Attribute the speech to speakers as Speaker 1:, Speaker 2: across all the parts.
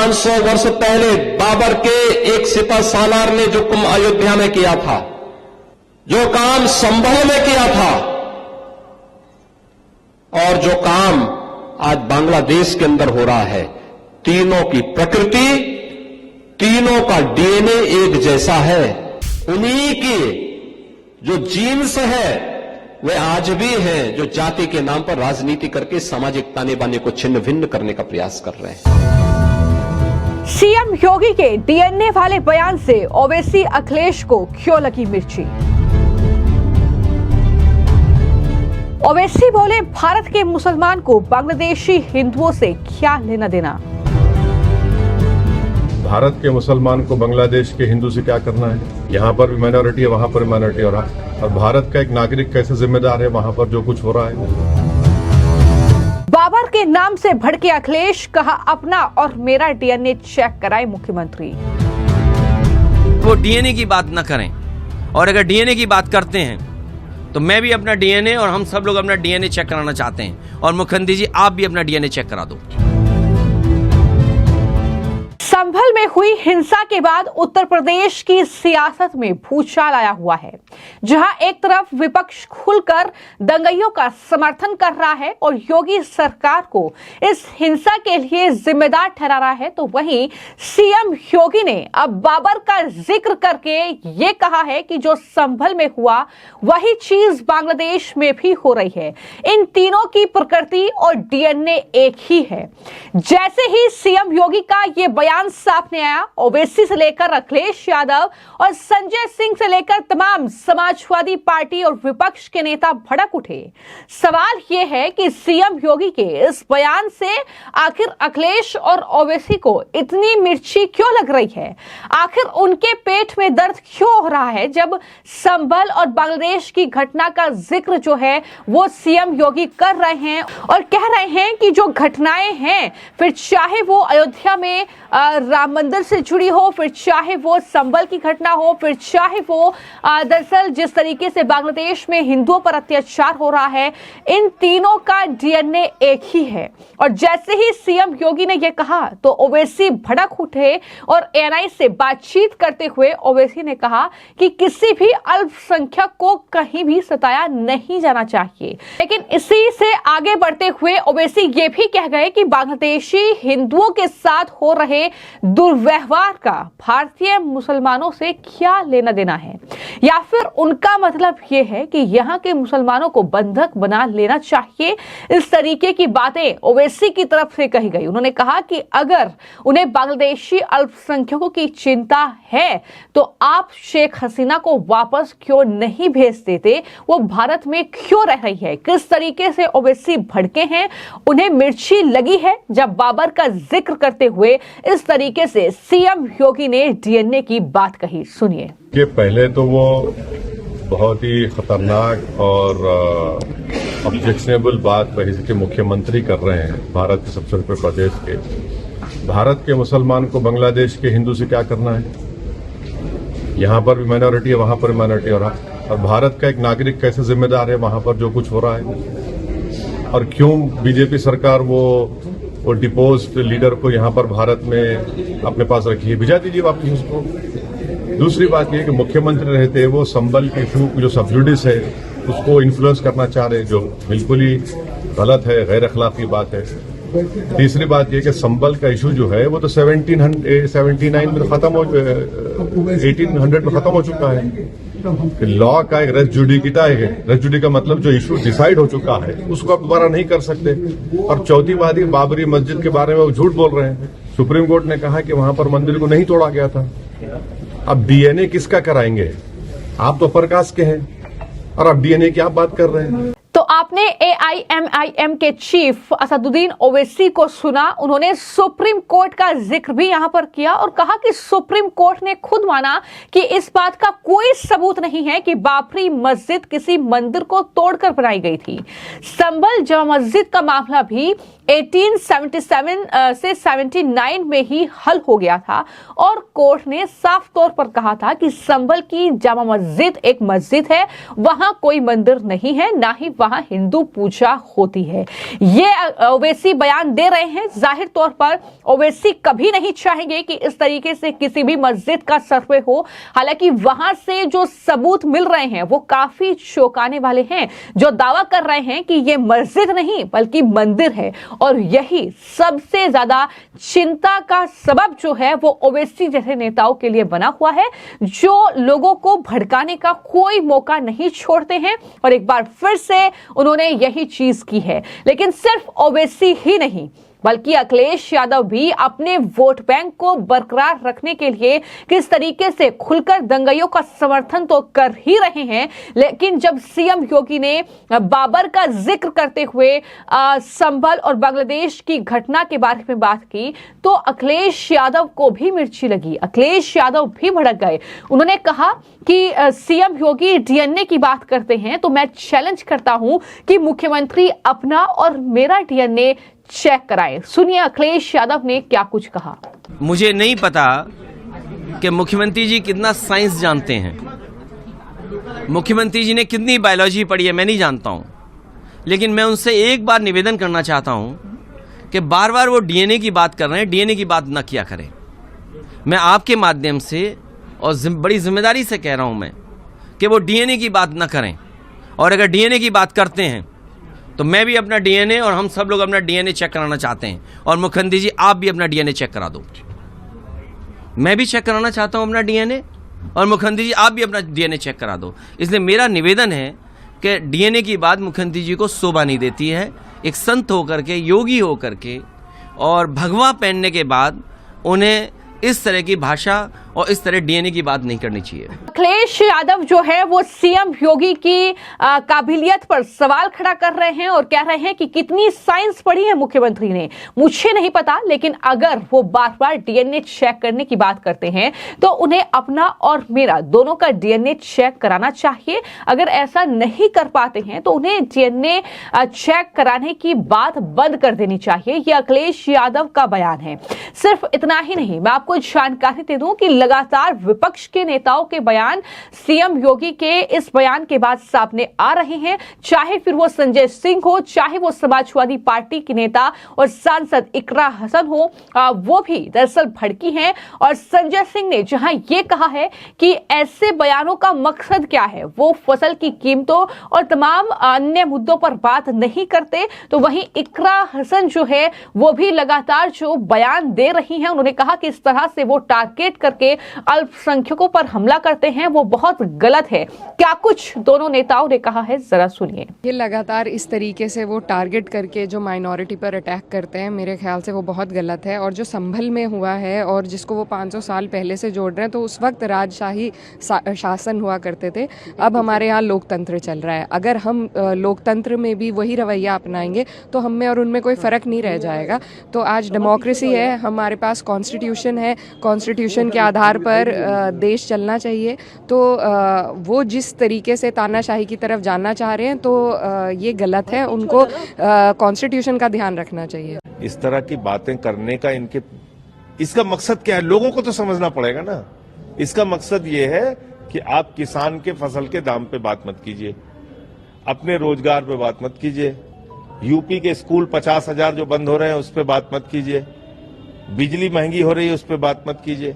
Speaker 1: 500 वर्ष पहले बाबर के एक सिपह सालार ने जो कुंभ अयोध्या में किया था, जो काम संभल में किया था, और जो काम आज बांग्लादेश के अंदर हो रहा है, तीनों की प्रकृति, तीनों का डीएनए एक जैसा है। उन्हीं की जो जीन्स है वे आज भी हैं जो जाति के नाम पर राजनीति करके सामाजिक ताने बाने को छिन्न भिन्न करने का प्रयास कर रहे हैं।
Speaker 2: सीएम योगी के डीएनए वाले बयान से ओवैसी अखिलेश को क्यों लगी मिर्ची? ओवैसी बोले, भारत के मुसलमान को बांग्लादेशी हिंदुओं से क्या लेना देना?
Speaker 3: भारत के मुसलमान को बांग्लादेश के हिंदू से क्या करना है? यहाँ पर भी माइनॉरिटी है, वहाँ पर भी माइनॉरिटी हो रहा है, और भारत का एक नागरिक कैसे जिम्मेदार है वहाँ पर जो कुछ हो रहा है।
Speaker 2: बाबर के नाम से भड़के अखिलेश, कहा अपना और मेरा डीएनए चेक कराए मुख्यमंत्री।
Speaker 4: वो डीएनए की बात न करें, और अगर डीएनए की बात करते हैं तो मैं भी अपना डीएनए और हम सब लोग अपना डीएनए चेक कराना चाहते हैं, और मुख्यमंत्री जी आप भी अपना डीएनए चेक करा दो।
Speaker 2: संभल में हुई हिंसा के बाद उत्तर प्रदेश की सियासत में भूचाल आया हुआ है, जहां एक तरफ विपक्ष खुलकर दंगइयों का समर्थन कर रहा है और योगी सरकार को इस हिंसा के लिए जिम्मेदार ठहरा रहा है, तो वहीं सीएम योगी ने अब बाबर का जिक्र करके ये कहा है कि जो संभल में हुआ वही चीज बांग्लादेश में भी हो रही है। इन तीनों की प्रकृति और डीएनए एक ही है। जैसे ही सीएम योगी का ये बयान सामने आया, ओवैसी से लेकर अखिलेश यादव और संजय सिंह से लेकर तमाम समाजवादी पार्टी और विपक्ष के नेता भड़क उठे। सवाल यह है कि सीएम योगी के इस बयान से आखिर अखिलेश और ओवैसी को इतनी मिर्ची क्यों लग रही है? आखिर उनके पेट में दर्द क्यों हो रहा है जब संभल और बांग्लादेश की घटना का जिक्र जो है वो सीएम योगी कर रहे हैं और कह रहे हैं कि जो घटनाएं हैं, फिर चाहे वो अयोध्या में राम मंदिर से जुड़ी हो, फिर चाहे वो संभल की घटना हो, फिर चाहे वो दरअसल जिस तरीके से बांग्लादेश में हिंदुओं पर अत्याचार हो रहा है, इन तीनों का डीएनए एक ही है। और जैसे ही सीएम योगी ने यह कहा तो ओवैसी भड़क उठे और एएनआई से बातचीत करते हुए ओवैसी ने कहा कि किसी भी अल्पसंख्यक को कहीं भी सताया नहीं जाना चाहिए। लेकिन इसी से आगे बढ़ते हुए ओवैसी ये भी कह गए कि बांग्लादेशी हिंदुओं के साथ हो रहे दुर्व्यवहार का भारतीय मुसलमानों से क्या लेना देना है, या फिर उनका मतलब यह है कि यहाँ के मुसलमानों को बंधक बना लेना चाहिए। इस तरीके की बातें ओवैसी की तरफ से कही गई। उन्होंने कहा कि अगर उन्हें बांग्लादेशी अल्पसंख्यकों की चिंता है तो आप शेख हसीना को वापस क्यों नहीं भेज देते? वो भारत में क्यों रह रही है? किस तरीके से ओवैसी भड़के हैं, उन्हें मिर्ची लगी है जब बाबर का जिक्र करते हुए इस तरीके से सीएम योगी ने डीएनए की बात कही। सुनिए।
Speaker 3: कि पहले तो वो बहुत ही खतरनाक और ऑब्जेक्शनेबल बात वैसे के मुख्यमंत्री कर रहे हैं भारत के सबसे बड़े प्रदेश के। भारत के मुसलमान को बांग्लादेश के हिंदू से क्या करना है? यहाँ पर भी माइनॉरिटी है, वहाँ पर भी माइनॉरिटी हो रहा है, और भारत का एक नागरिक कैसे जिम्मेदार है वहाँ पर जो कुछ हो रहा है? और क्यों बीजेपी सरकार वो डिपोज्ड लीडर को यहाँ पर भारत में अपने पास रखी है? भिजा दीजिए वापस उसको। दूसरी बात यह कि मुख्यमंत्री रहते वो संबल के इशू जो सब्जुडिस है उसको इन्फ्लुएंस करना चाह रहे, जो बिल्कुल ही गलत है, गैर अखलाकी बात है। तीसरी बात यह कि संबल का इशू जो है वो तो 1779 में खत्म हो 1800 में खत्म हो चुका है। लॉ का एक रेस जुडिकिटा है, रेस जुडी का मतलब जो इशू डिसाइड हो चुका है उसको आप दोबारा नहीं कर सकते। और चौथी बात ये बाबरी मस्जिद के बारे में वो झूठ बोल रहे हैं। सुप्रीम कोर्ट ने कहा कि वहां पर मंदिर को नहीं तोड़ा गया था। अब डीएनए किसका कराएंगे? आप तो प्रकाश के हैं और आप डीएनए की आप बात कर रहे हैं।
Speaker 2: तो आपने एआईएमआईएम के चीफ असदुद्दीन ओवैसी को सुना। उन्होंने सुप्रीम कोर्ट का जिक्र भी यहां पर किया और कहा कि सुप्रीम कोर्ट ने खुद माना कि इस बात का कोई सबूत नहीं है कि बाबरी मस्जिद किसी मंदिर को तोड़कर बनाई गई थी। संभल जामा मस्जिद का मामला भी 1877 से 79 में ही हल हो गया था और कोर्ट ने साफ तौर पर कहा था कि संभल की जामा मस्जिद एक मस्जिद है, वहां कोई मंदिर नहीं है, ना ही वहां हिंदू पूजा होती है। ये ओवैसी बयान दे रहे हैं। जाहिर तौर पर ओवैसी कभी नहीं चाहेंगे कि इस तरीके से किसी भी मस्जिद का सर्वे हो। हालांकि वहां से जो सबूत मिल रहे हैं वो काफी चौंकाने वाले हैं, जो दावा कर रहे हैं कि ये मस्जिद नहीं बल्कि मंदिर है। और यही सबसे ज्यादा चिंता का सबब जो है वो ओवैसी जैसे नेताओं के लिए बना हुआ है, जो लोगों को भड़काने का कोई मौका नहीं छोड़ते हैं। और एक बार फिर से उन्होंने यही चीज की है। लेकिन सिर्फ ओवैसी ही नहीं बल्कि अखिलेश यादव भी अपने वोट बैंक को बरकरार रखने के लिए किस तरीके से खुलकर दंगइयों का समर्थन तो कर ही रहे हैं। लेकिन जब सीएम योगी ने बाबर का जिक्र करते हुए संभल और बांग्लादेश की घटना के बारे में बात की तो अखिलेश यादव को भी मिर्ची लगी। अखिलेश यादव भी भड़क गए। उन्होंने कहा कि सीएम योगी डीएनए की बात करते हैं तो मैं चैलेंज करता हूं कि मुख्यमंत्री अपना और मेरा डीएनए चेक कराएं। सुनिए अखिलेश यादव ने क्या कुछ कहा।
Speaker 4: मुझे नहीं पता कि मुख्यमंत्री जी कितना साइंस जानते हैं, मुख्यमंत्री जी ने कितनी बायोलॉजी पढ़ी है, मैं नहीं जानता हूं। लेकिन मैं उनसे एक बार निवेदन करना चाहता हूं कि बार बार वो डीएनए की बात कर रहे हैं, डीएनए की बात न किया करें। मैं आपके माध्यम से और बड़ी जिम्मेदारी से कह रहा हूं मैं कि वो डीएनए की बात न करें। और अगर डीएनए की बात करते हैं तो मैं भी अपना डीएनए और हम सब लोग अपना डीएनए चेक कराना चाहते हैं। और मुख्यमंत्री जी आप भी अपना डीएनए चेक करा दो। मैं भी चेक कराना चाहता हूं अपना डीएनए और मुख्यमंत्री जी आप भी अपना डीएनए चेक करा दो। इसलिए मेरा निवेदन है कि डीएनए की बात मुख्यमंत्री जी को शोभा नहीं देती है। एक संत होकर के, योगी होकर के और भगवा पहनने के बाद उन्हें इस तरह की भाषा और इस तरह डीएनए की बात नहीं करनी चाहिए।
Speaker 2: अखिलेश यादव जो है वो सीएम योगी की काबिलियत पर सवाल खड़ा कर रहे हैं और कह रहे हैं कि कितनी साइंस पढ़ी है मुख्यमंत्री ने, मुझे नहीं पता। लेकिन अगर वो बार बार डीएनए चेक करने की बात करते हैं तो उन्हें अपना और मेरा दोनों का डीएनए चेक कराना चाहिए। अगर ऐसा नहीं कर पाते हैं तो उन्हें डीएनए चेक कराने की बात बंद कर देनी चाहिए। यह अखिलेश यादव का बयान है। सिर्फ इतना ही नहीं, मैं आपको जानकारी दे दूं कि लगातार विपक्ष के नेताओं के बयान सीएम योगी के इस बयान के बाद सामने आ रहे हैं। चाहे फिर वो संजय सिंह हो, चाहे वो समाजवादी पार्टी की नेता और सांसद इकरा हसन हो, वो भी दरअसल भड़की हैं। और संजय सिंह ने जहां ये कहा है कि ऐसे बयानों का मकसद क्या है, वो फसल की कीमतों और तमाम अन्य मुद्दों पर बात नहीं करते, तो वहीं इकरा हसन जो है वो भी लगातार जो बयान दे रही हैं। उन्होंने कहा कि इस तरह से वो टारगेट करके अल्पसंख्यकों पर हमला करते हैं, वो बहुत गलत है। क्या कुछ दोनों नेताओं ने कहा है, जरा सुनिए।
Speaker 5: ये लगातार इस तरीके से वो टारगेट करके जो माइनॉरिटी पर अटैक करते हैं, मेरे ख्याल से वो बहुत गलत है। और जो संभल में हुआ है और जिसको वो 500 साल पहले से जोड़ रहे हैं, तो उस वक्त राजशाही शासन हुआ करते थे, अब हमारे यहाँ लोकतंत्र चल रहा है। अगर हम लोकतंत्र में भी वही रवैया अपनाएंगे तो हम में और उनमें कोई फ़र्क नहीं रह जाएगा। तो आज डेमोक्रेसी है, हमारे पास कॉन्स्टिट्यूशन है, कॉन्स्टिट्यूशन के आधार पर देश चलना चाहिए। तो वो जिस तरीके से तानाशाही की तरफ जाना चाह रहे हैं तो ये गलत है। उनको कॉन्स्टिट्यूशन का ध्यान रखना चाहिए।
Speaker 6: इस तरह की बातें करने का इसका मकसद क्या है, लोगों को तो समझना पड़ेगा ना। इसका मकसद ये है कि आप किसान के फसल के दाम पे बात मत कीजिए, अपने रोजगार पे बात मत कीजिए, यूपी के स्कूल 50,000 जो बंद हो रहे हैं उस पे बात मत कीजिए, बिजली महंगी हो रही है उस पे बात मत कीजिए।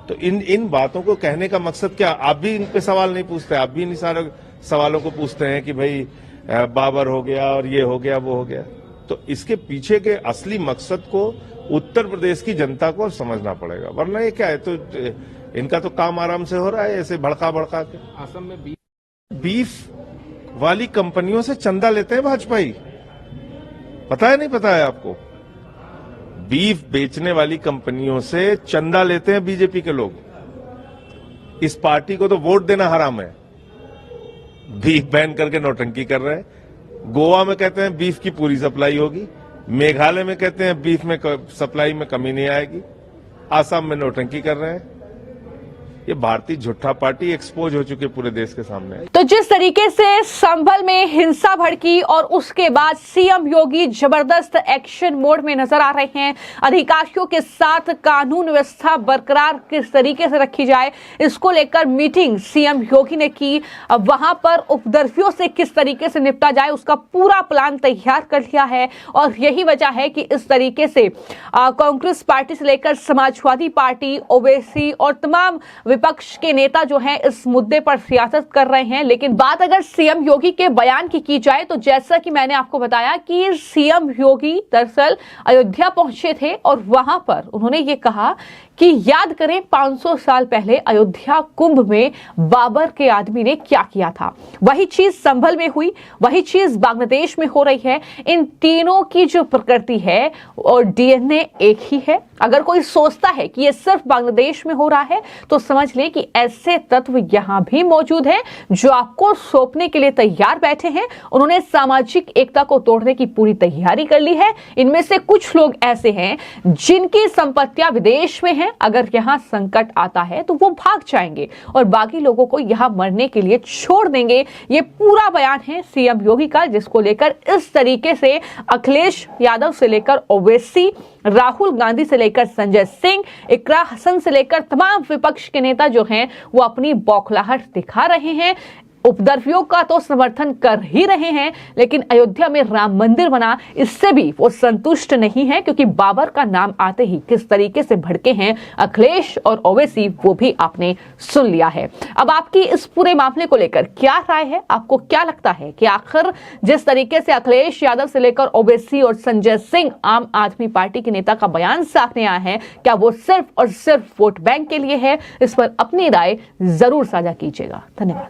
Speaker 6: तो इन बातों को कहने का मकसद क्या? आप भी इन पे सवाल नहीं पूछते, आप भी इन सारे सवालों को पूछते हैं कि भाई बाबर हो गया और ये हो गया वो हो गया। तो इसके पीछे के असली मकसद को उत्तर प्रदेश की जनता को समझना पड़ेगा, वरना ये क्या है, तो इनका तो काम आराम से हो रहा है ऐसे भड़का भड़का के। असम में बीफ वाली कंपनियों से चंदा लेते हैं भाजपाई, पता है नहीं पता है आपको? बीफ बेचने वाली कंपनियों से चंदा लेते हैं बीजेपी के लोग। इस पार्टी को तो वोट देना हराम है। बीफ बैन करके नौटंकी कर रहे हैं। गोवा में कहते हैं बीफ की पूरी सप्लाई होगी, मेघालय में कहते हैं बीफ में सप्लाई में कमी नहीं आएगी, आसाम में नौटंकी कर रहे हैं। ये भारतीय झूठा पार्टी एक्सपोज हो चुके पूरे देश के सामने।
Speaker 2: तो जिस तरीके से संभल में हिंसा भड़की और उसके बाद सीएम योगी जबरदस्त एक्शन मोड में नजर आ रहे हैं, अधिकारियों के साथ कानून व्यवस्था बरकरार किस तरीके से रखी जाए इसको लेकर मीटिंग सीएम योगी ने की। वहां पर उपद्रवियों से किस तरीके से निपटा जाए उसका पूरा प्लान तैयार कर लिया है और यही वजह है कि इस तरीके से कांग्रेस पार्टी से लेकर समाजवादी पार्टी, ओवैसी और तमाम विपक्ष के नेता जो हैं इस मुद्दे पर सियासत कर रहे हैं। लेकिन बात अगर सीएम योगी के बयान की जाए तो जैसा कि मैंने आपको बताया कि सीएम योगी दरअसल अयोध्या पहुंचे थे और वहां पर उन्होंने ये कहा कि याद करें 500 साल पहले अयोध्या कुंभ में बाबर के आदमी ने क्या किया था। वही चीज संभल में हुई, वही चीज बांग्लादेश में हो रही है। इन तीनों की जो प्रकृति है और डीएनए एक ही है। अगर कोई सोचता है कि ये सिर्फ बांग्लादेश में हो रहा है तो समझ ले कि ऐसे तत्व यहां भी मौजूद हैं जो आपको सौंपने के लिए तैयार बैठे हैं। उन्होंने सामाजिक एकता को तोड़ने की पूरी तैयारी कर ली है। इनमें से कुछ लोग ऐसे हैं जिनकी संपत्तियां विदेश में हैं, अगर यहां संकट आता है तो वो भाग जाएंगे और बाकी लोगों को यहां मरने के लिए छोड़ देंगे। ये पूरा बयान है सीएम योगी का, जिसको लेकर इस तरीके से अखिलेश यादव से लेकर ओवैसी, राहुल गांधी से लेकर संजय सिंह, इकरा हसन से लेकर तमाम विपक्ष के नेता जो हैं वो अपनी बौखलाहट दिखा रहे हैं। उपद्रवियों का तो समर्थन कर ही रहे हैं, लेकिन अयोध्या में राम मंदिर बना इससे भी वो संतुष्ट नहीं है, क्योंकि बाबर का नाम आते ही किस तरीके से भड़के हैं अखिलेश और ओवैसी वो भी आपने सुन लिया है। अब आपकी इस पूरे मामले को लेकर क्या राय है? आपको क्या लगता है कि आखिर जिस तरीके से अखिलेश यादव से लेकर ओवैसी और संजय सिंह आम आदमी पार्टी के नेता का बयान सामने आया है, क्या वो सिर्फ और सिर्फ वोट बैंक के लिए है? इस पर अपनी राय जरूर साझा कीजिएगा। धन्यवाद।